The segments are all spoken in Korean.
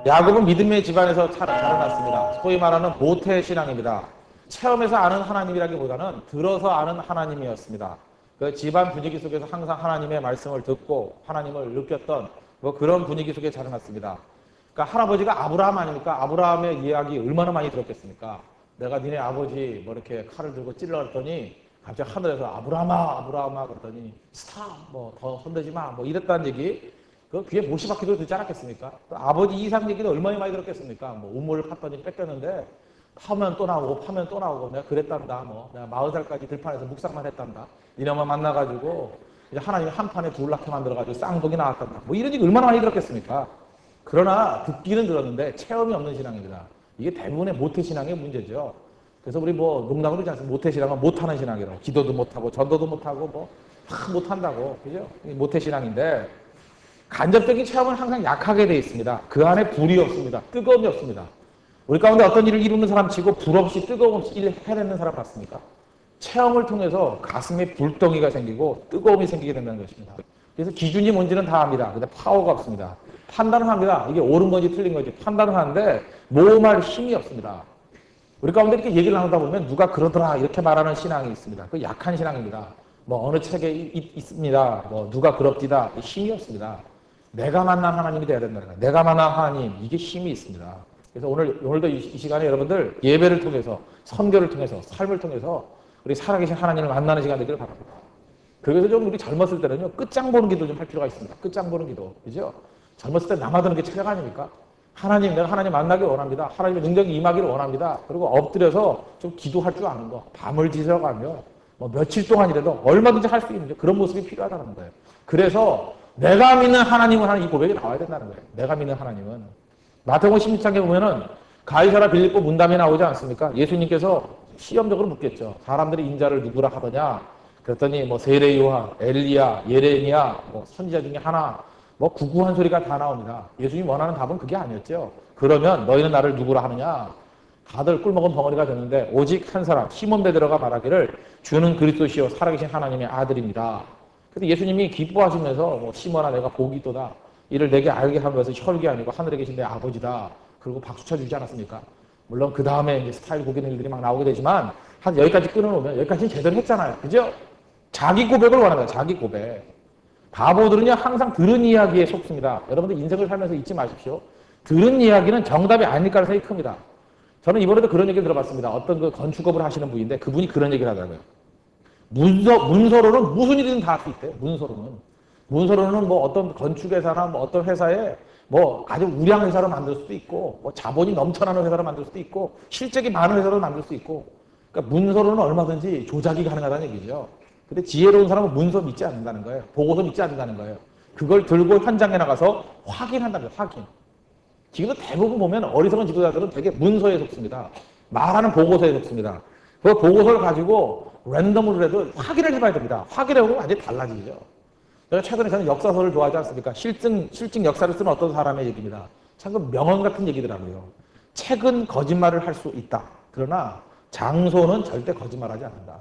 야곱은 믿음의 집안에서 자라났습니다. 소위 말하는 모태신앙입니다. 체험에서 아는 하나님이라기보다는 들어서 아는 하나님이었습니다. 그 집안 분위기 속에서 항상 하나님의 말씀을 듣고 하나님을 느꼈던 뭐 그런 분위기 속에 자라났습니다. 그러니까 할아버지가 아브라함 아닙니까? 아브라함의 이야기 얼마나 많이 들었겠습니까? 내가 니네 아버지 뭐 이렇게 칼을 들고 찔러랬더니 갑자기 하늘에서 아브라함아 아브라함아 그랬더니 스탑 뭐 더 흔들지 마 뭐 이랬다는 얘기 그 귀에 못이 박히도 듣지 않았겠습니까? 아버지 이상 얘기도 얼마나 많이 들었겠습니까? 뭐 우물을 팠더니 뺏겼는데 파면 또 나오고 파면 또 나오고 내가 그랬단다 뭐 내가 40살까지 들판에서 묵상만 했단다 이놈만 만나가지고 이제 하나님이 한 판에 둘락해 만들어가지고 쌍둥이 나왔단다 뭐 이런 얘기 얼마나 많이 들었겠습니까? 그러나 듣기는 들었는데 체험이 없는 신앙입니다. 이게 대부분의 모태신앙의 문제죠. 그래서 우리 뭐 농담으로 그러지 않습니까? 모태신앙은 못하는 신앙이라고. 기도도 못하고 전도도 못하고 뭐 다 못한다고. 그죠? 이게 모태신앙인데 간접적인 체험은 항상 약하게 되어 있습니다. 그 안에 불이 없습니다. 뜨거움이 없습니다. 우리 가운데 어떤 일을 이루는 사람 치고 불 없이 뜨거움 없이 일을 해내는 사람 봤습니까? 체험을 통해서 가슴에 불덩이가 생기고 뜨거움이 생기게 된다는 것입니다. 그래서 기준이 뭔지는 다 압니다. 근데 파워가 없습니다. 판단은 합니다. 이게 옳은 건지 틀린 건지 판단은 하는데 모험할 힘이 없습니다. 우리 가운데 이렇게 얘기를 나누다 보면 누가 그러더라 이렇게 말하는 신앙이 있습니다. 그 약한 신앙입니다. 뭐 어느 책에 있습니다. 뭐 누가 그럽디다. 힘이 없습니다. 내가 만난 하나님이 돼야 된다는 거예요. 내가 만난 하나님 이게 힘이 있습니다. 그래서 오늘도 이 시간에 여러분들 예배를 통해서 선교를 통해서 삶을 통해서 우리 살아계신 하나님을 만나는 시간 되기를 바랍니다. 그래서 좀 우리 젊었을 때는요 끝장 보는 기도 좀 할 필요가 있습니다. 끝장 보는 기도, 그죠? 젊었을 때 남아드는 게 체력 아닙니까? 하나님, 내가 하나님 만나기 원합니다. 하나님의 능력이 임하기를 원합니다. 그리고 엎드려서 좀 기도할 줄 아는 거, 밤을 지새가며 뭐 며칠 동안이라도 얼마든지 할 수 있는 그런 모습이 필요하다는 거예요. 그래서 내가 믿는 하나님은 하는 이 고백이 나와야 된다는 거예요. 내가 믿는 하나님은. 마태복음 16장에 보면은 가이사라 빌립보 문담이 나오지 않습니까? 예수님께서 시험적으로 묻겠죠. 사람들이 인자를 누구라 하더냐? 그랬더니 뭐 세례 요한, 엘리야, 예레미야, 뭐 선지자 중에 하나, 뭐 구구한 소리가 다 나옵니다. 예수님이 원하는 답은 그게 아니었죠. 그러면 너희는 나를 누구라 하느냐? 다들 꿀먹은 벙어리가 되는데 오직 한 사람 시몬 베드로가 말하기를 주는 그리스도시요 살아계신 하나님의 아들입니다. 근데 예수님이 기뻐하시면서 뭐 시몬아 내가 복이 있도다. 이를 내게 알게 한 것은 혈육이 아니고 하늘에 계신 내 아버지다. 그리고 박수 쳐주지 않았습니까? 물론 그 다음에 이제 스타일 고기는 일들이 막 나오게 되지만 한 여기까지 끊어놓으면 여기까지는 제대로 했잖아요. 그죠? 자기 고백을 원하는 거예요. 자기 고백. 바보들은요 항상 들은 이야기에 속습니다. 여러분들 인생을 살면서 잊지 마십시오. 들은 이야기는 정답이 아닐 가능성이 큽니다. 저는 이번에도 그런 얘기를 들어봤습니다. 어떤 그 건축업을 하시는 분인데 그분이 그런 얘기를 하더라고요. 문서로는 무슨 일이든 다 할 수 있대요. 문서로는 뭐 어떤 건축회사나 뭐 어떤 회사에 뭐 아주 우량 회사로 만들 수도 있고 뭐 자본이 넘쳐나는 회사로 만들 수도 있고 실적이 많은 회사로 만들 수 있고 그러니까 문서로는 얼마든지 조작이 가능하다는 얘기죠. 근데 지혜로운 사람은 문서 믿지 않는다는 거예요. 보고서 믿지 않는다는 거예요. 그걸 들고 현장에 나가서 확인한다는 거예요. 확인. 지금도 대부분 보면 어리석은 지도자들은 되게 문서에 속습니다. 말하는 보고서에 속습니다. 그 보고서를 가지고 랜덤으로 해도 확인을 해봐야 됩니다. 확인해보면 완전히 달라지죠. 제가 최근에 저는 역사서를 좋아하지 않습니까? 실증 역사를 쓰는 어떤 사람의 얘기입니다. 참 그 명언 같은 얘기더라고요. 책은 거짓말을 할 수 있다. 그러나 장소는 절대 거짓말하지 않는다.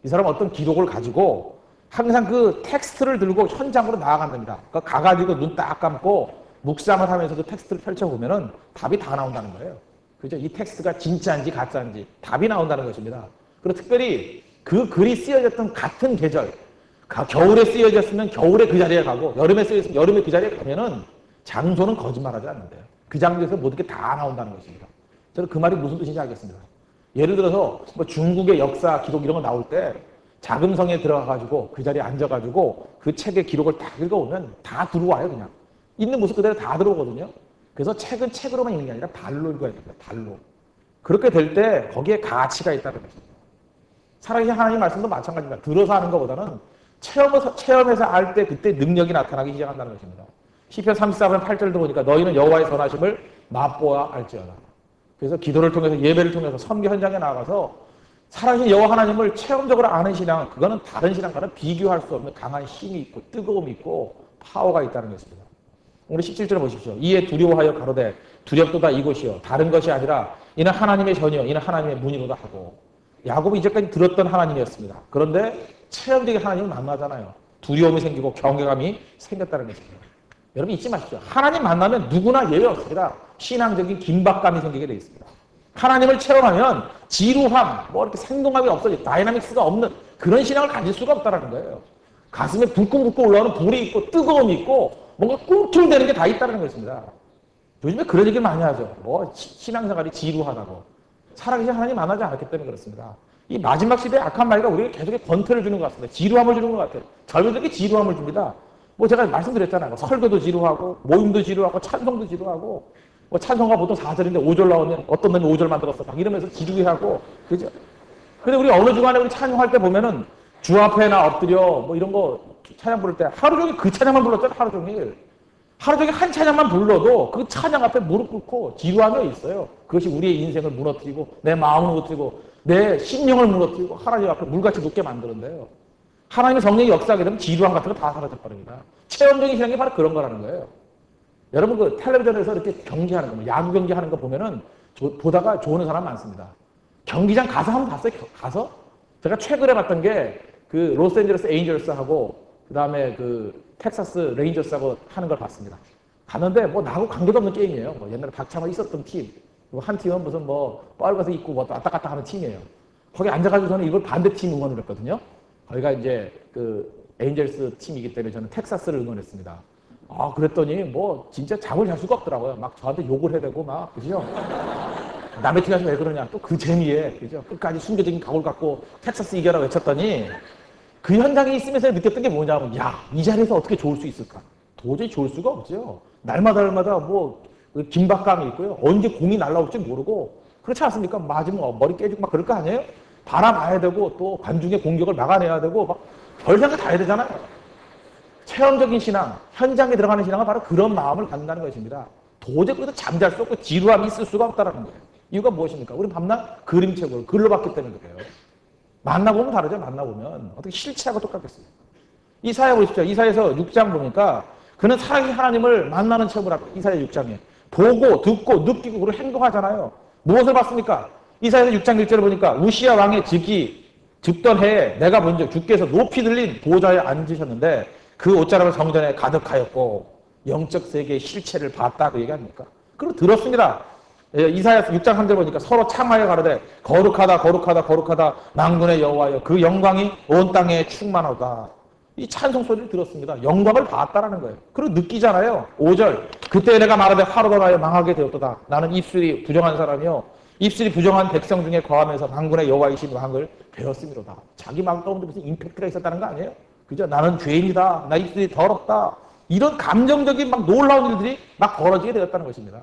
이 사람은 어떤 기록을 가지고 항상 그 텍스트를 들고 현장으로 나아간답니다. 그러니까 가가지고 눈 딱 감고 묵상을 하면서 그 텍스트를 펼쳐보면은 답이 다 나온다는 거예요. 그죠? 이 텍스트가 진짜인지 가짜인지 답이 나온다는 것입니다. 그리고 특별히 그 글이 쓰여졌던 같은 계절, 겨울에 쓰여졌으면 겨울에 그 자리에 가고 여름에 쓰여졌으면 여름에 그 자리에 가면은 장소는 거짓말하지 않는데요. 그 장소에서 모든 게 다 나온다는 것입니다. 저는 그 말이 무슨 뜻인지 알겠습니다. 예를 들어서 뭐 중국의 역사 기록 이런 거 나올 때 자금성에 들어가가지고 그 자리에 앉아가지고 그 책의 기록을 딱 읽어보면 다 들어와요. 그냥 있는 모습 그대로 다 들어오거든요. 그래서 책은 책으로만 읽는 게 아니라 발로 읽어야 됩니다. 발로. 그렇게 될 때 거기에 가치가 있다는 것입니다. 살아계신 하나님 말씀도 마찬가지입니다. 들어서 하는 것보다는 체험해서 알 때 그때 능력이 나타나기 시작한다는 것입니다. 시편 34편 8절도 보니까 너희는 여호와의 선하심을 맛보아 알지어다. 그래서 기도를 통해서 예배를 통해서 선교 현장에 나가서 살아계신 여호와 하나님을 체험적으로 아는 신앙, 그거는 다른 신앙과는 비교할 수 없는 강한 힘이 있고 뜨거움이 있고 파워가 있다는 것입니다. 우리 17절에 보십시오. 이에 두려워하여 가로되 두렵도다 이곳이요 다른 것이 아니라 이는 하나님의 전이요 이는 하나님의 문이로다 하고. 야곱이 이제까지 들었던 하나님이었습니다. 그런데 체험적인 하나님을 만나잖아요. 두려움이 생기고 경외감이 생겼다는 것입니다. 여러분 잊지 마십시오. 하나님 만나면 누구나 예외 없습니다. 신앙적인 긴박감이 생기게 되어 있습니다. 하나님을 체험하면 지루함, 뭐 이렇게 생동함이 없어져, 다이나믹스가 없는 그런 신앙을 가질 수가 없다는 거예요. 가슴에 불끈불끈 올라오는 불이 있고 뜨거움이 있고 뭔가 꿈틀대는 게 다 있다는 것입니다. 요즘에 그런 얘기를 많이 하죠. 뭐 신앙생활이 지루하다고. 살아계신 하나님 만나지 않았기 때문에 그렇습니다. 이 마지막 시대의 악한 마귀가 우리에게 계속 권태를 주는 것 같습니다. 지루함을 주는 것 같아요. 젊은이들에게 지루함을 줍니다. 뭐 제가 말씀드렸잖아요. 설교도 지루하고 모임도 지루하고 찬송도 지루하고 뭐 찬송가 보통 4절인데 5절 나오면 어떤 놈이 5절만 들었어 막 이러면서 지루해하고 그죠? 근데 우리 어느 주간에 우리 찬송할 때 보면은 주 앞에나 엎드려 뭐 이런 거 찬양 부를 때 하루 종일 그 찬양만 불렀잖아요. 하루 종일 한 찬양만 불러도 그 찬양 앞에 무릎 꿇고 지루함이 있어요. 그것이 우리의 인생을 무너뜨리고 내 마음을 무너뜨리고 내 심령을 무너뜨리고 하나님 앞에 물같이 눕게 만드는데요. 하나님의 성령이 역사하게 되면 지루함 같은 거 다 사라져 버립니다. 체험적인 신앙이 바로 그런 거라는 거예요. 여러분 그 텔레비전에서 이렇게 경기하는 거, 야구 경기하는 거 보면은 보다가 좋아하는 사람 많습니다. 경기장 가서 한번 봤어요? 가서? 제가 최근에 봤던 게 그 로스앤젤레스 에인절스하고 그 다음에 그 텍사스 레인저스하고 하는 걸 봤습니다. 갔는데 뭐 나하고 관계도 없는 게임이에요. 뭐 옛날에 박찬호 있었던 팀. 한 팀은 무슨 뭐 빨간색 입고 뭐 왔다 갔다 하는 팀이에요. 거기 앉아가지고 저는 이걸 반대팀 응원을 했거든요. 거기가 이제 그 에인절스 팀이기 때문에 저는 텍사스를 응원했습니다. 아, 그랬더니 뭐 진짜 잠을 잘 수가 없더라고요. 막 저한테 욕을 해대고 막, 그죠? 남의 팀 가서 왜 그러냐. 또 그 재미에, 그죠? 끝까지 순교적인 각오를 갖고 텍사스 이겨라 외쳤더니 그 현장에 있으면서 느꼈던 게 뭐냐면, 야, 이 자리에서 어떻게 좋을 수 있을까? 도저히 좋을 수가 없죠. 날마다 뭐, 긴박감이 있고요. 언제 공이 날라올지 모르고, 그렇지 않습니까? 맞으면 머리 깨지고 막 그럴 거 아니에요? 바라봐야 되고, 또 관중의 공격을 막아내야 되고, 막 별 생각 다 해야 되잖아요. 체험적인 신앙, 현장에 들어가는 신앙은 바로 그런 마음을 갖는다는 것입니다. 도저히 그래도 잠잘 수 없고 지루함이 있을 수가 없다는 거예요. 이유가 무엇입니까? 우리 밤낮 그림책으로 글로 봤기 때문에 그래요. 만나보면 다르죠. 만나보면 어떻게 실체하고 똑같겠어요. 이사야 보십시오. 이사야에서 6장 보니까 그는 살아계신 하나님을 만나는 체험을 하고 이사야 6장에 보고 듣고 느끼고 그리고 행동하잖아요. 무엇을 봤습니까? 이사야서 6장 1절을 보니까 우시야 왕의 즉던 해에 내가 본즉 주께서 높이 들린 보좌에 앉으셨는데 그 옷자락은 성전에 가득하였고 영적 세계의 실체를 봤다 그 얘기합니까? 그리고 들었습니다. 이사야서 6장 3절 보니까 서로 창하여 가로되 거룩하다 거룩하다 거룩하다 만군의 여호와여 그 영광이 온 땅에 충만하다. 이 찬송 소리를 들었습니다. 영광을 봤다라는 거예요. 그리고 느끼잖아요. 5절 그때 내가 말하되 화로가 나여 망하게 되었도다. 나는 입술이 부정한 사람이요 입술이 부정한 백성 중에 거하면서 만군의 여호와이신 왕을 배웠음이로다. 자기 마음 가운데 무슨 임팩트가 있었다는 거 아니에요? 그죠? 나는 죄인이다. 나 입술이 더럽다. 이런 감정적인 막 놀라운 일들이 막 벌어지게 되었다는 것입니다.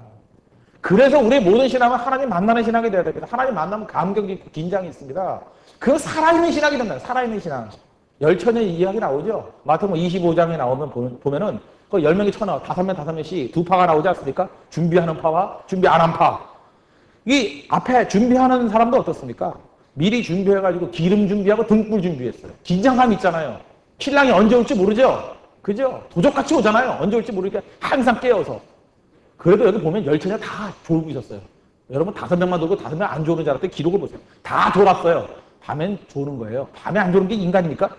그래서 우리의 모든 신앙은 하나님 만나는 신앙이 되어야 됩니다. 하나님 만나면 감격이 있고 긴장이 있습니다. 그 살아있는 신앙이 된다. 살아있는 신앙. 열처녀 이야기 나오죠? 마태복음 25장에 나오면 보면은 그 10명이 처녀, 5명씩 두 파가 나오지 않습니까? 준비하는 파와 준비 안 한 파. 이 앞에 준비하는 사람도 어떻습니까? 미리 준비해가지고 기름 준비하고 등불 준비했어요. 긴장감 있잖아요. 신랑이 언제 올지 모르죠? 그죠? 도적같이 오잖아요. 언제 올지 모르니까 항상 깨어서. 그래도 여기 보면 열처녀 다 졸고 있었어요. 여러분 5명만 돌고 5명 안 조는 줄 알았더니 기록을 보세요. 다 졸았어요. 밤엔 조는 거예요. 밤에 안 조는 게 인간입니까?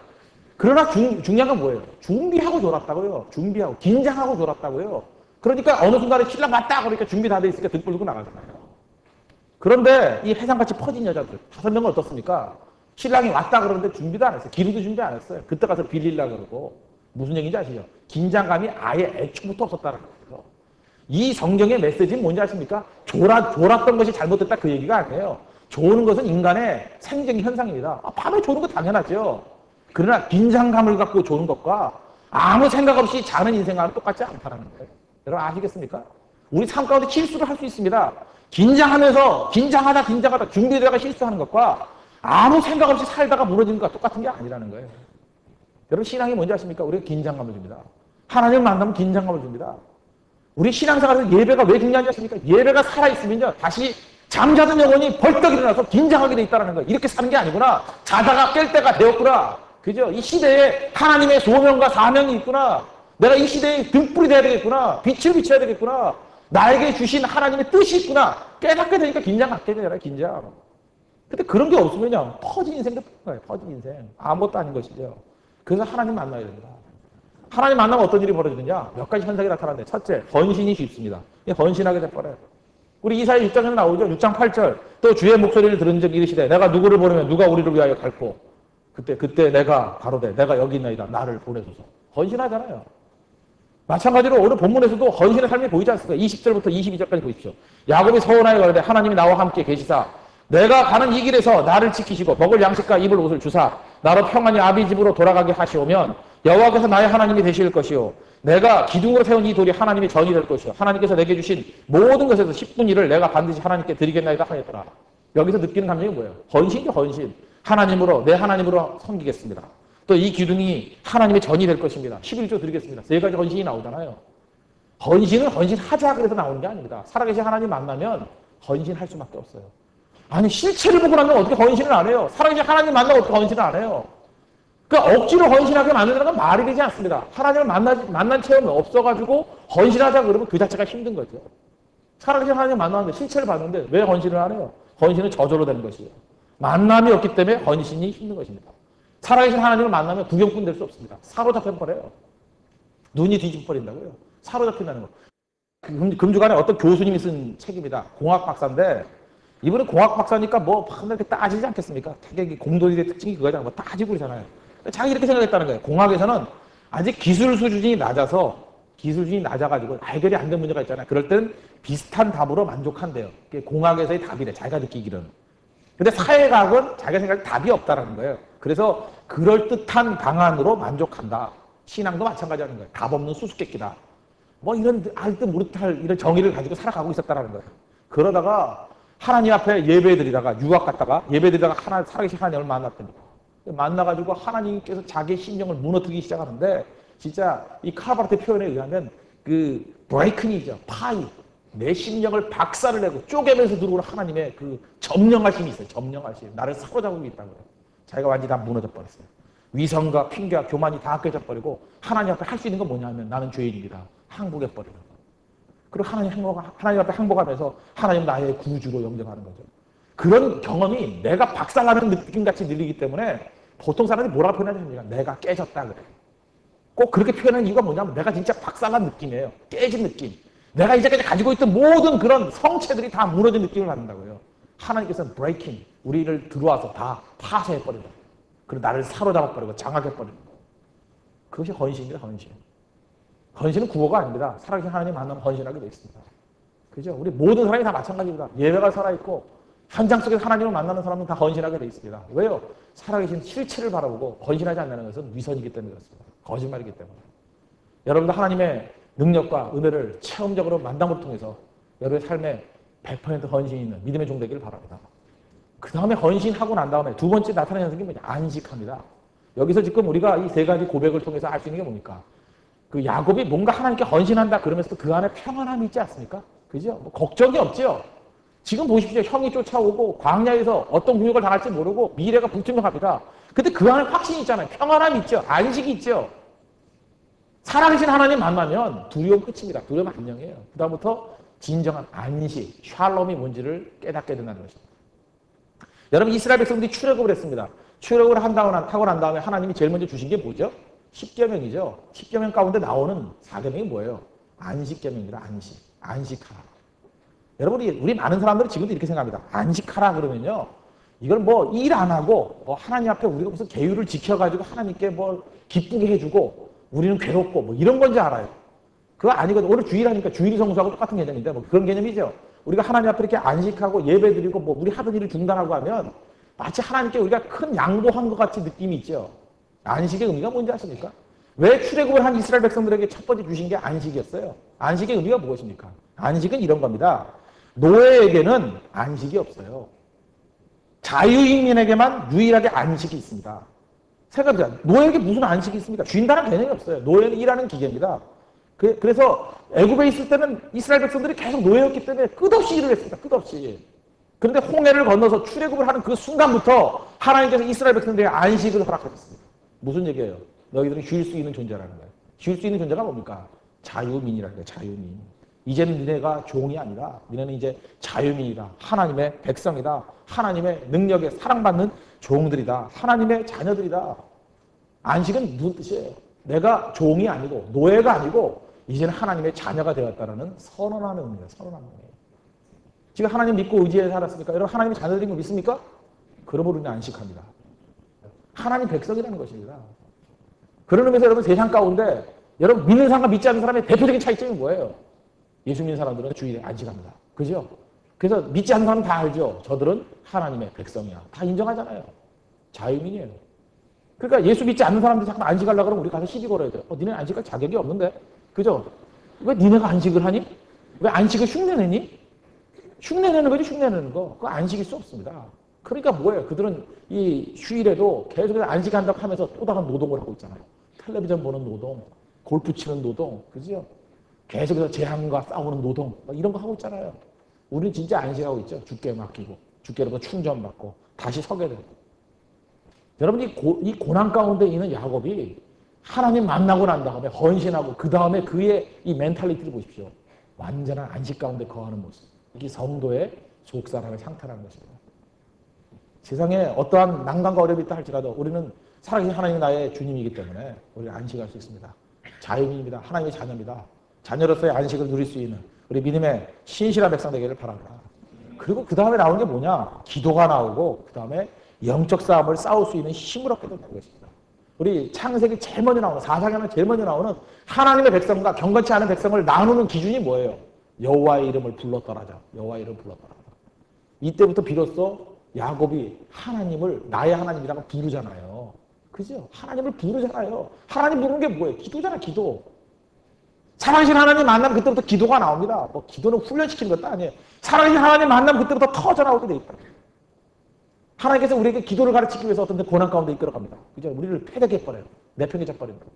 그러나 중요한 건 뭐예요? 준비하고 졸았다고요. 준비하고 긴장하고 졸았다고요. 그러니까 어느 순간에 신랑 왔다 그러니까 준비 다 돼 있으니까 등불 들고 나가잖아요. 그런데 이 해상같이 퍼진 여자들 5명은 어떻습니까? 신랑이 왔다 그러는데 준비도 안 했어요. 기름도 준비 안 했어요. 그때 가서 빌리려고 그러고. 무슨 얘기인지 아시죠? 긴장감이 아예 애초부터 없었다는 거예요. 이 성경의 메시지는 뭔지 아십니까? 졸았던 것이 잘못됐다 그 얘기가 아니에요. 조는 것은 인간의 생理현상입니다. 밤에 조는 거 당연하죠. 그러나 긴장감을 갖고 조는 것과 아무 생각 없이 자는 인생과는 똑같지 않다는 거예요. 여러분 아시겠습니까? 우리 삶 가운데 실수를 할 수 있습니다. 긴장하다 준비되다가 실수하는 것과 아무 생각 없이 살다가 무너지는 것과 똑같은 게 아니라는 거예요. 여러분 신앙이 뭔지 아십니까? 우리가 긴장감을 줍니다. 하나님을 만나면 긴장감을 줍니다. 우리 신앙생활에서 예배가 왜 중요한지 아십니까? 예배가 살아있으면요. 다시 잠자던 영혼이 벌떡 일어나서 긴장하게 돼 있다는 거예요. 이렇게 사는 게 아니구나. 자다가 깰 때가 되었구나. 그죠? 이 시대에 하나님의 소명과 사명이 있구나. 내가 이 시대에 등불이 돼야 되겠구나. 빛을 비춰야 되겠구나. 나에게 주신 하나님의 뜻이 있구나. 깨닫게 되니까 긴장 갖게 되잖아요. 긴장. 근데 그런 게 없으면요. 퍼진 인생 같은 거예요. 퍼진 인생. 아무것도 아닌 것이죠. 그래서 하나님 만나야 됩니다. 하나님 만나면 어떤 일이 벌어지느냐? 몇 가지 현상이 나타나는데 첫째, 헌신이 쉽습니다. 헌신하게 돼버려요. 우리 이사야 6장에 나오죠. 6장 8절. 또 주의 목소리를 들은 적 이르시되 내가 누구를 보내면 누가 우리를 위하여 갈고 그때 내가 가로되 내가 여기 있나이다. 나를 보내소서. 헌신하잖아요. 마찬가지로 오늘 본문에서도 헌신의 삶이 보이지 않습니까? 20절부터 22절까지 보십시오. 야곱이 서원하여 가로되 하나님이 나와 함께 계시사 내가 가는 이 길에서 나를 지키시고 먹을 양식과 입을 옷을 주사 나로 평안히 아비 집으로 돌아가게 하시오면 여호와께서 나의 하나님이 되실 것이요 내가 기둥으로 세운 이 돌이 하나님의 전이 될 것이요 하나님께서 내게 주신 모든 것에서 10분의 1을 내가 반드시 하나님께 드리겠나이다 하였더라. 여기서 느끼는 감정이 뭐예요? 헌신이죠. 헌신. 하나님으로 내 하나님으로 섬기겠습니다. 또 이 기둥이 하나님의 전이 될 것입니다. 11조 드리겠습니다. 세 가지 헌신이 나오잖아요. 헌신은 헌신하자 그래서 나오는 게 아닙니다. 살아계신 하나님 만나면 헌신할 수밖에 없어요. 아니 실체를 보고 나면 어떻게 헌신을 안 해요? 살아계신 하나님 만나고 어떻게 헌신을 안 해요? 그러니까 억지로 헌신하게 만드는 건 말이 되지 않습니다. 하나님을 만난 체험이 없어가지고 헌신하자 그러면 그 자체가 힘든 거죠. 살아계신 하나님 만났는데 실체를 봤는데 왜 헌신을 안 해요? 헌신은 저절로 되는 것이에요. 만남이 없기 때문에 헌신이 힘든 것입니다. 살아계신 하나님을 만나면 구경꾼 될 수 없습니다. 사로잡혀버려요. 눈이 뒤집어버린다고요. 사로잡힌다는 거. 금주간에 어떤 교수님이 쓴 책입니다. 공학 박사인데 이분은 공학 박사니까 뭐 이렇게 따지지 않겠습니까? 되게 공동일의 특징이 그거잖아요. 뭐 따지고 그러잖아요. 자기 이렇게 생각했다는 거예요. 공학에서는 아직 기술 수준이 낮아가지고 해결이 안 된 문제가 있잖아요. 그럴 때는 비슷한 답으로 만족한대요. 그게 공학에서의 답이래. 자기가 느끼기는. 근데 사회과학은 자기가 생각할 답이 없다라는 거예요. 그래서 그럴듯한 방안으로 만족한다. 신앙도 마찬가지라는 거예요. 답 없는 수수께끼다. 뭐 이런 알듯 모르듯할 이런 정의를 가지고 살아가고 있었다라는 거예요. 그러다가 하나님 앞에 예배드리다가 유학 갔다가 예배드리다가 살아계신 하나님을 만났답니다. 만나가지고 하나님께서 자기의 심령을 무너뜨리기 시작하는데 진짜 이 카르바르트 표현에 의하면 그 브레이큰이죠. 파이. 내 심령을 박살을 내고 쪼개면서 들어오는 하나님의 그 점령하심이 있어요. 점령하심. 나를 사로잡고 있다고요. 자기가 완전히 다 무너져 버렸어요. 위선과 핑계와 교만이 다 깨져 버리고 하나님 앞에 할 수 있는 건 뭐냐면 나는 죄인입니다. 항복해 버리는 거예요. 그리고 하나님 앞에 항복하면서 하나님 나의 구주로 영접하는 거죠. 그런 경험이 내가 박살나는 느낌같이 들리기 때문에 보통 사람들이 뭐라고 표현하냐면 내가 깨졌다 그래요. 꼭 그렇게 표현하는 이유가 뭐냐면 내가 진짜 박살난 느낌이에요. 깨진 느낌. 내가 이제까지 가지고 있던 모든 그런 성체들이 다 무너진 느낌을 받는다고요. 하나님께서는 브레이킹, 우리를 들어와서 다 파쇄해버린다. 그리고 나를 사로잡아버리고 장악해버린다. 그것이 헌신입니다. 헌신. 헌신은 구호가 아닙니다. 살아계신 하나님 만나면 헌신하게 되어 있습니다. 그죠? 우리 모든 사람이 다 마찬가지입니다. 예배가 살아있고 현장 속에서 하나님을 만나는 사람은 다 헌신하게 되어 있습니다. 왜요? 살아계신 실체를 바라보고 헌신하지 않는 것은 위선이기 때문에 그렇습니다. 거짓말이기 때문에. 여러분도 하나님의 능력과 은혜를 체험적으로 만남을 통해서 여러분의 삶에 100% 헌신이 있는 믿음의 종 되기를 바랍니다. 그 다음에 헌신하고 난 다음에 두 번째 나타나는 현상이 뭐냐? 안식합니다. 여기서 지금 우리가 이 세 가지 고백을 통해서 알 수 있는 게 뭡니까? 그 야곱이 뭔가 하나님께 헌신한다 그러면서도 그 안에 평안함이 있지 않습니까? 그죠? 뭐 걱정이 없죠? 지금 보십시오. 형이 쫓아오고 광야에서 어떤 공격을 당할지 모르고 미래가 불투명합니다. 근데 그 안에 확신이 있잖아요. 평안함이 있죠. 안식이 있죠. 살아계신 하나님 만나면 두려움 끝입니다. 두려움 안녕이에요. 그 다음부터 진정한 안식, 샬롬이 뭔지를 깨닫게 된다는 것입니다. 여러분 이스라엘 백성들이 출애굽을 했습니다. 출애굽을 하고 난 다음에 하나님이 제일 먼저 주신 게 뭐죠? 10계명이죠. 10계명 가운데 나오는 4계명이 뭐예요? 안식계명입니다. 안식. 안식하라. 여러분 우리 많은 사람들이 지금도 이렇게 생각합니다. 안식하라 그러면요. 이걸 뭐 일 안 하고 하나님 앞에 우리가 무슨 계율을 지켜가지고 하나님께 뭐 기쁘게 해주고 우리는 괴롭고 뭐 이런 건지 알아요. 그거 아니거든. 오늘 주일하니까 주일이 성수하고 똑같은 개념인데 뭐 그런 개념이죠. 우리가 하나님 앞에 이렇게 안식하고 예배드리고 뭐 우리 하던 일을 중단하고 하면 마치 하나님께 우리가 큰 양보한 것 같이 느낌이 있죠. 안식의 의미가 뭔지 아십니까? 왜 출애굽을 한 이스라엘 백성들에게 첫 번째 주신 게 안식이었어요? 안식의 의미가 무엇입니까? 안식은 이런 겁니다. 노예에게는 안식이 없어요. 자유인민에게만 유일하게 안식이 있습니다. 생각해보자. 노예에게 무슨 안식이 있습니까? 쉰다는 개념이 없어요. 노예는 일하는 기계입니다. 그래서 애굽에 있을 때는 이스라엘 백성들이 계속 노예였기 때문에 끝없이 일을 했습니다. 끝없이. 그런데 홍해를 건너서 출애굽을 하는 그 순간부터 하나님께서 이스라엘 백성들에게 안식을 허락하셨습니다. 무슨 얘기예요? 너희들은 쉴 수 있는 존재라는 거예요. 쉴 수 있는 존재가 뭡니까? 자유민이라는 거예요. 자유민. 이제는 니네가 종이 아니라 니네는 이제 자유민이다. 하나님의 백성이다. 하나님의 능력에 사랑받는 종들이다. 하나님의 자녀들이다. 안식은 무슨 뜻이에요? 내가 종이 아니고 노예가 아니고 이제는 하나님의 자녀가 되었다라는 선언하는 의미예요. 선언하는 의미예요. 지금 하나님 믿고 의지해 살았습니까? 여러분 하나님의 자녀들인 거 믿습니까? 그러므로 우리는 안식합니다. 하나님 백성이라는 것입니다. 그런 의미에서 여러분 세상 가운데 여러분 믿는 사람과 믿지 않는 사람의 대표적인 차이점이 뭐예요? 예수 믿는 사람들은 주일에 안식합니다. 그죠? 그래서 믿지 않는 사람은 다 알죠? 저들은 하나님의 백성이야. 다 인정하잖아요. 자유민이에요. 그러니까 예수 믿지 않는 사람들이 자꾸 안식하려고 그러면 우리 가서 시비 걸어야 돼요. 니네 안식할 자격이 없는데? 그죠? 왜 니네가 안식을 하니? 왜 안식을 흉내내니? 흉내내는 거지, 흉내내는 거. 그거 안식일 수 없습니다. 그러니까 뭐예요? 그들은 이 휴일에도 계속해서 안식한다고 하면서 또 다른 노동을 하고 있잖아요. 텔레비전 보는 노동, 골프 치는 노동, 그죠? 계속해서 재앙과 싸우는 노동, 이런 거 하고 있잖아요. 우리는 진짜 안식하고 있죠. 주께 맡기고, 주께로부터 충전받고, 다시 서게 되고. 여러분, 이 고난 가운데 있는 야곱이 하나님 만나고 난 다음에 헌신하고, 그 다음에 그의 이 멘탈리티를 보십시오. 완전한 안식 가운데 거하는 모습. 이게 성도의 속사람의 상태라는 것입니다. 세상에 어떠한 난관과 어려움이 있다 할지라도 우리는 살아계신 하나님이 나의 주님이기 때문에 우리가 안식할 수 있습니다. 자유민입니다. 하나님의 자녀입니다. 자녀로서의 안식을 누릴 수 있는 우리 믿음의 신실한 백성 되기를 바랍니다. 그리고 그 다음에 나오는 게 뭐냐? 기도가 나오고 그 다음에 영적 싸움을 싸울 수 있는 힘을 얻게 된다는 것입니다. 우리 창세기 제일 먼저 나오는, 사상에 하면 제일 먼저 나오는 하나님의 백성과 경건치 않은 백성을 나누는 기준이 뭐예요? 여호와의 이름을 불렀더라자. 여호와의 이름을 불렀더라자. 이때부터 비로소 야곱이 하나님을 나의 하나님이라고 부르잖아요. 그죠? 하나님을 부르잖아요. 하나님 부르는 게 뭐예요? 기도잖아, 기도. 살아계신 하나님 만나면 그때부터 기도가 나옵니다. 뭐 기도는 훈련시키는 것도 아니에요. 살아계신 하나님 만나면 그때부터 터져 나오게 돼 있다. 하나님께서 우리에게 기도를 가르치기 위해서 어떤 고난 가운데 이끌어갑니다. 그죠? 우리를 패대게 해버려요. 내팽개쳐 버립니다.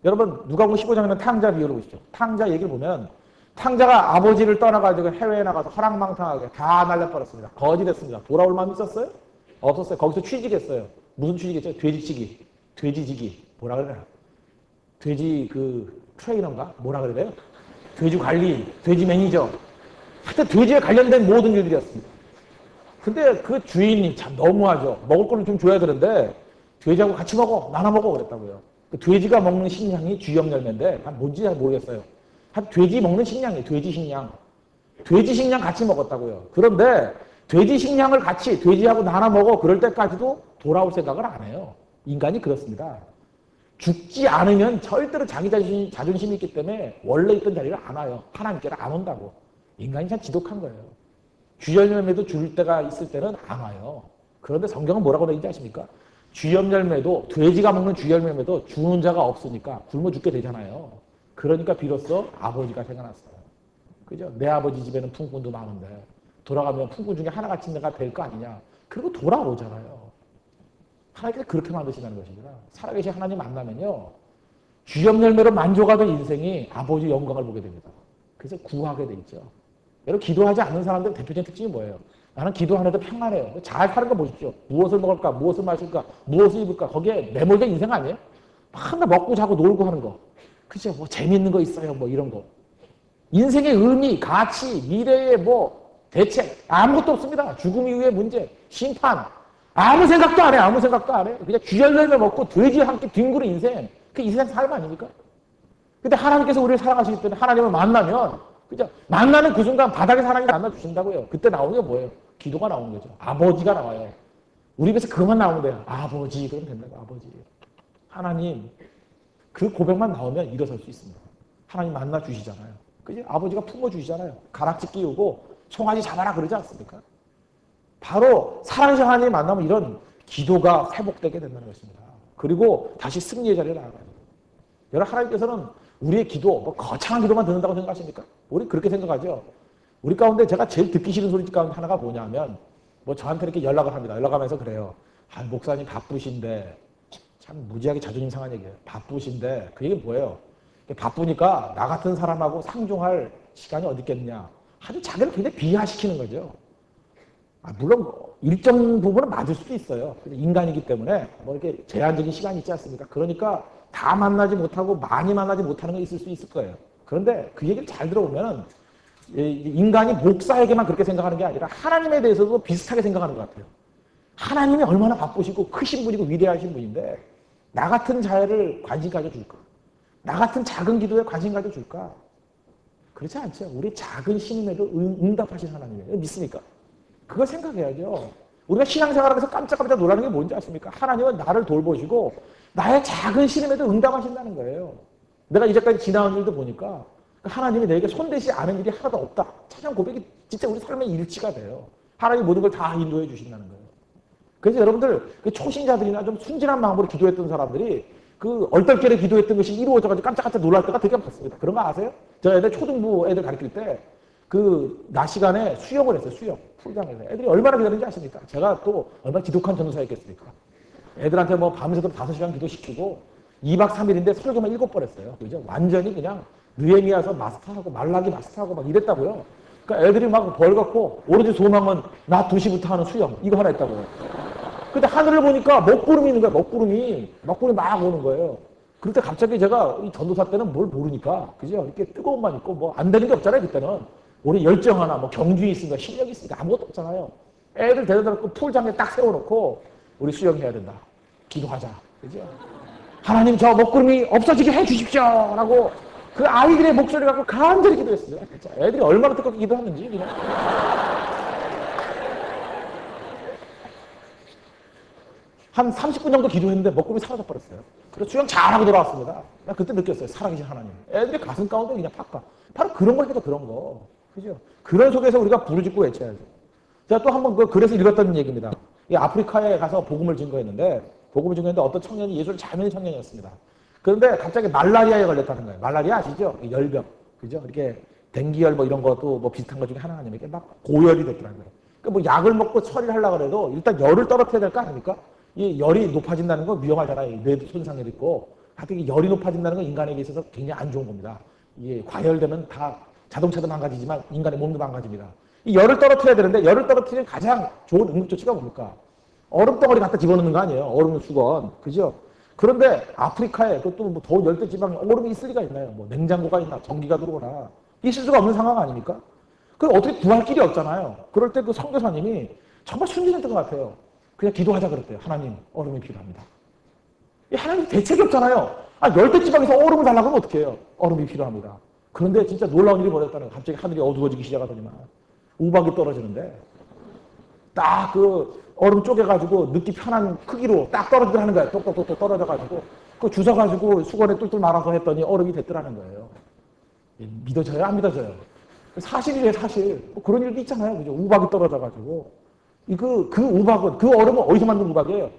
여러분 누가복음 15장에는 탕자 비유를 보시죠. 탕자 얘기를 보면 탕자가 아버지를 떠나가지고 해외에 나가서 허랑망탕하게 다 날려버렸습니다. 거지됐습니다. 돌아올 마음이 있었어요? 없었어요. 거기서 취직했어요. 무슨 취직했죠? 돼지치기, 돼지지기, 뭐라 그러나? 돼지 그 트레이너인가? 뭐라 그래요? 돼지 관리, 돼지 매니저. 하여튼 돼지에 관련된 모든 일들이었습니다. 근데 그 주인이 참 너무하죠. 먹을 거는 좀 줘야 되는데 돼지하고 같이 먹어, 나눠 먹어 그랬다고요. 그 돼지가 먹는 식량이 쥐염열매인데 뭔지 잘 모르겠어요. 한 돼지 먹는 식량이에요. 돼지 식량. 돼지 식량 같이 먹었다고요. 그런데 돼지 식량을 같이 돼지하고 나눠 먹어 그럴 때까지도 돌아올 생각을 안 해요. 인간이 그렇습니다. 죽지 않으면 절대로 자기 자존심이 있기 때문에 원래 있던 자리를 안 와요. 하나님께로 안 온다고. 인간이 참 지독한 거예요. 쥐염열매도 줄 때가 있을 때는 안 와요. 그런데 성경은 뭐라고 되어 있는지 아십니까? 쥐염열매도, 돼지가 먹는 쥐염열매도 주는 자가 없으니까 굶어 죽게 되잖아요. 그러니까 비로소 아버지가 생각났어요. 그죠? 내 아버지 집에는 품꾼도 많은데 돌아가면 품꾼 중에 하나같이 내가 될 거 아니냐. 그리고 돌아오잖아요. 하나님께서 그렇게 만드신다는 것입니다. 살아계신 하나님 만나면요. 쥐염열매로 만족하던 인생이 아버지 영광을 보게 됩니다. 그래서 구하게 돼 있죠. 여러분 기도하지 않는 사람들의 대표적인 특징이 뭐예요? 나는 기도 안 해도 평안해요. 잘 사는 거 보십시오. 무엇을 먹을까? 무엇을 마실까? 무엇을 입을까? 거기에 매몰된 인생 아니에요? 맨날 먹고 자고 놀고 하는 거. 그죠? 뭐 재밌는 거 있어요. 뭐 이런 거. 인생의 의미, 가치, 미래의 뭐 대책 아무것도 없습니다. 죽음 이후의 문제, 심판 아무 생각도 안 해. 아무 생각도 안 해. 그냥 쥐열열매 먹고 돼지와 함께 뒹구는 인생. 그게 인생 삶 아닙니까? 근데 하나님께서 우리를 사랑하시기 때문에 하나님을 만나면 그죠? 만나는 그 순간 바닥에 사람이 만나주신다고요. 그때 나오는 게 뭐예요? 기도가 나오는 거죠. 아버지가 나와요. 우리 입에서 그것만 나오면 돼요. 아버지 그럼 된다고. 아버지. 하나님 그 고백만 나오면 일어설 수 있습니다. 하나님 만나주시잖아요. 그죠? 아버지가 품어주시잖아요. 가락지 끼우고 송아지 잡아라 그러지 않습니까? 바로 사랑하는 하나님 만나면 이런 기도가 회복되게 된다는 것입니다. 그리고 다시 승리의 자리에 나아가요. 여러분 하나님께서는 우리의 기도, 뭐 거창한 기도만 듣는다고 생각하십니까? 우리 그렇게 생각하죠. 우리 가운데 제가 제일 듣기 싫은 소리 가운데 하나가 뭐냐면 뭐 저한테 이렇게 연락을 합니다. 연락하면서 그래요. 아, 목사님 바쁘신데, 참 무지하게 자존심 상한 얘기예요. 바쁘신데, 그 얘기 뭐예요? 바쁘니까 나 같은 사람하고 상종할 시간이 어디 있겠냐. 아주 자기를 굉장히 비하시키는 거죠. 아, 물론 일정 부분은 맞을 수도 있어요. 인간이기 때문에 뭐 이렇게 제한적인 시간이 있지 않습니까? 그러니까 다 만나지 못하고 많이 만나지 못하는 게 있을 수 있을 거예요. 그런데 그 얘기를 잘 들어보면 인간이 목사에게만 그렇게 생각하는 게 아니라 하나님에 대해서도 비슷하게 생각하는 것 같아요. 하나님이 얼마나 바쁘시고 크신 분이고 위대하신 분인데 나 같은 자애를 관심 가져줄까? 나 같은 작은 기도에 관심 가져줄까? 그렇지 않죠. 우리 작은 신임에도 응답하신 하나님이에요. 믿습니까? 그걸 생각해야죠. 우리가 신앙생활하면서 깜짝깜짝 놀라는 게 뭔지 아십니까? 하나님은 나를 돌보시고 나의 작은 신임에도 응답하신다는 거예요. 내가 이제까지 지나온 일도 보니까 하나님이 내게 손대지 않은 일이 하나도 없다. 찬양 고백이 진짜 우리 삶의 일치가 돼요. 하나님이 모든 걸 다 인도해 주신다는 거예요. 그래서 여러분들 그 초신자들이나 좀 순진한 마음으로 기도했던 사람들이 그 얼떨결에 기도했던 것이 이루어져가지고 깜짝깜짝 놀랄 때가 되게 많습니다. 그런 거 아세요? 저 애들 초등부 애들 가르칠 때 그 낮 시간에 수영을 했어요. 수영. 풀장에서. 애들이 얼마나 기다리는지 아십니까? 제가 또 얼마나 지독한 전도사였겠습니까? 애들한테 뭐 밤새도록 5시간 기도시키고 2박 3일인데 설교만 7번 했어요. 그죠? 완전히 그냥 느헤미야서 마스터하고 말라기 마스터하고 막 이랬다고요. 그러니까 애들이 막 벌겋고 오로지 소망은 낮 2시부터 하는 수영 이거 하나 했다고요. 근데 하늘을 보니까 먹구름이 있는 거야. 먹구름이 막 오는 거예요. 그럴 때 갑자기 제가 이 전도사 때는 뭘 모르니까 그죠? 이렇게 뜨거움만 있고 뭐 안 되는 게 없잖아요. 그때는 우리 열정 하나 뭐 경주에 있으니까 실력이 있으니까 아무것도 없잖아요. 애들 데려다 놓고 풀장에 딱 세워놓고 우리 수영해야 된다. 기도하자. 그죠? 하나님 저 먹구름이 없어지게 해주십시오. 라고 그 아이들의 목소리 갖고 간절히 기도했어요. 진짜 애들이 얼마나 뜨겁게 기도하는지 그냥. 한 30분 정도 기도했는데 먹구름이 사라져버렸어요. 그래서 수영 잘하고 돌아왔습니다. 나 그때 느꼈어요. 살아계신 하나님. 애들이 가슴 가운데 그냥 팍가. 바로 그런 걸 해도 그런 거. 그죠? 그런 속에서 우리가 부르짖고 외쳐야죠. 제가 또 한번 그 글에서 읽었던 얘기입니다. 이 아프리카에 가서 복음을 증거했는데 어떤 청년이 예수를 잘 믿는 청년이었습니다. 그런데 갑자기 말라리아에 걸렸다는 거예요. 말라리아 아시죠? 열병. 그죠? 이렇게 댕기열 뭐 이런 것도 뭐 비슷한 것 중에 하나 아닙니까? 막 고열이 됐더라고요. 그러니까 뭐 약을 먹고 처리를 하려고 해도 일단 열을 떨어뜨려야 될 거 아닙니까? 이 열이 높아진다는 건 위험하잖아요. 뇌도 손상이 있고. 하여튼 열이 높아진다는 건 인간에게 있어서 굉장히 안 좋은 겁니다. 이게 과열되면 다 자동차도 망가지지만 인간의 몸도 망가집니다. 이 열을 떨어뜨려야 되는데 열을 떨어뜨리는 가장 좋은 응급조치가 뭡니까? 얼음덩어리 갖다 집어넣는 거 아니에요. 얼음 수건. 그죠? 그런데 아프리카에 그것도 뭐 더운 열대지방에 얼음이 있을 리가 있나요? 뭐 냉장고가 있나 전기가 들어오나 있을 수가 없는 상황 아닙니까? 그럼 어떻게 구할 길이 없잖아요. 그럴 때 그 선교사님이 정말 순진했던 것 같아요. 그냥 기도하자 그랬대요. 하나님 얼음이 필요합니다. 하나님 대책이 없잖아요. 아, 열대지방에서 얼음을 달라고 하면 어떻게 해요? 얼음이 필요합니다. 그런데 진짜 놀라운 일이 벌어졌다는 거예요. 갑자기 하늘이 어두워지기 시작하더니만 우박이 떨어지는데 딱 그 얼음 쪼개가지고 넣기 편한 크기로 딱 떨어지더라 하는 거예요. 똑똑똑똑 떨어져가지고 그 주워가지고 수건에 뚫뚫 말아서 했더니 얼음이 됐더라는 거예요. 믿어져요? 안 믿어져요? 사실이에요, 사실. 뭐 그런 일도 있잖아요. 그죠? 우박이 떨어져가지고. 그 우박은, 그 얼음은 어디서 만든 우박이에요?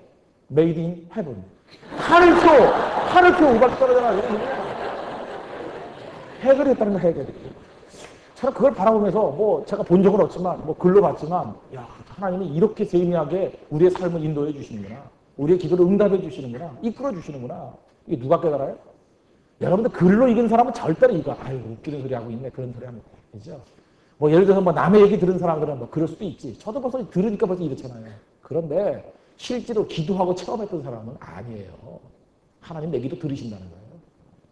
Made in heaven. 하늘표 우박이 떨어져가지고. 해결이 했다는 거, 해결이. 저는 그걸 바라보면서 뭐 제가 본 적은 없지만, 뭐 글로 봤지만, 야, 하나님이 이렇게 세미하게 우리의 삶을 인도해 주시는구나. 우리의 기도를 응답해 주시는구나. 이끌어 주시는구나. 이게 누가 깨달아요? 여러분들 글로 읽은 사람은 절대로 이거, 아유, 웃기는 소리 하고 있네. 그런 소리 합니다. 그죠? 뭐 예를 들어서 뭐 남의 얘기 들은 사람들은 뭐 그럴 수도 있지. 저도 벌써 들으니까 벌써 이렇잖아요. 그런데 실제로 기도하고 체험했던 사람은 아니에요. 하나님 내 기도 들으신다는 거예요.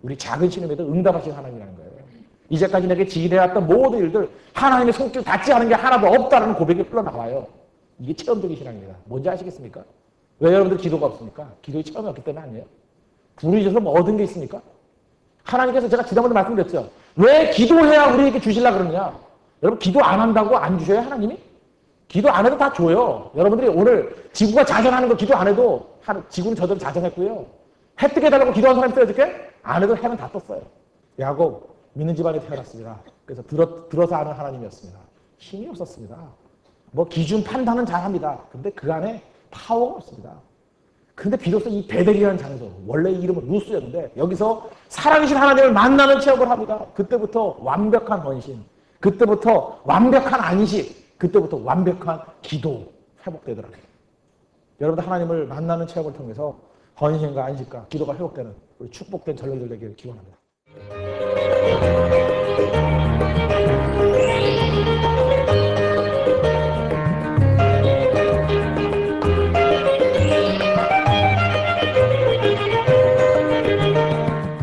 우리 작은 신음에도 응답하신 하나님이라는 거예요. 이제까지 내게 지휘해왔던 모든 일들 하나님의 손길 닿지 않은 게 하나도 없다는 고백이 흘러나와요. 이게 체험적인 신앙입니다. 뭔지 아시겠습니까? 왜 여러분들 기도가 없습니까? 기도의 체험이 없기 때문에 아니에요. 부르셔서 뭐 얻은 게 있습니까? 하나님께서 제가 지난번에 말씀드렸죠. 왜 기도해야 우리에게 주시려고 그러느냐? 여러분 기도 안 한다고 안 주셔요 하나님이? 기도 안 해도 다 줘요. 여러분들이 오늘 지구가 자전하는 거 기도 안 해도 지구는 저대로 자전했고요. 해 뜨게 해달라고 기도한 사람이 떠줄게? 안 해도 해는 다 떴어요. 야곱 믿는 집안에 태어났습니다. 그래서 들어서 아는 하나님이었습니다. 힘이 없었습니다. 뭐 기준 판단은 잘합니다. 근데 그 안에 파워가 없습니다. 근데 비로소 이 베델이라는 장소, 원래 이름은 루스였는데 여기서 살아계신 하나님을 만나는 체험을 합니다. 그때부터 완벽한 헌신, 그때부터 완벽한 안식, 그때부터 완벽한 기도. 회복되더라고요. 여러분들 하나님을 만나는 체험을 통해서 헌신과 안식과 기도가 회복되는 우리 축복된 전령들 되기를 기원합니다.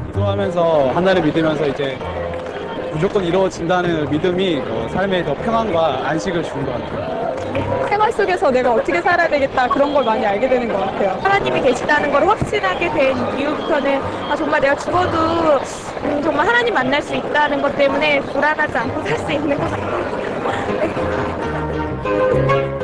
기도하면서 하나를 믿으면서 이제 무조건 이루어진다는 믿음이 삶에 더 평안과 안식을 주는 것 같아요. 생활 속에서 내가 어떻게 살아야 되겠다 그런 걸 많이 알게 되는 것 같아요. 하나님이 계시다는 걸 확신하게 된 이후부터는 정말 내가 죽어도 정말 하나님 만날 수 있다는 것 때문에 불안하지 않고 살 수 있는 것 같아요. 네.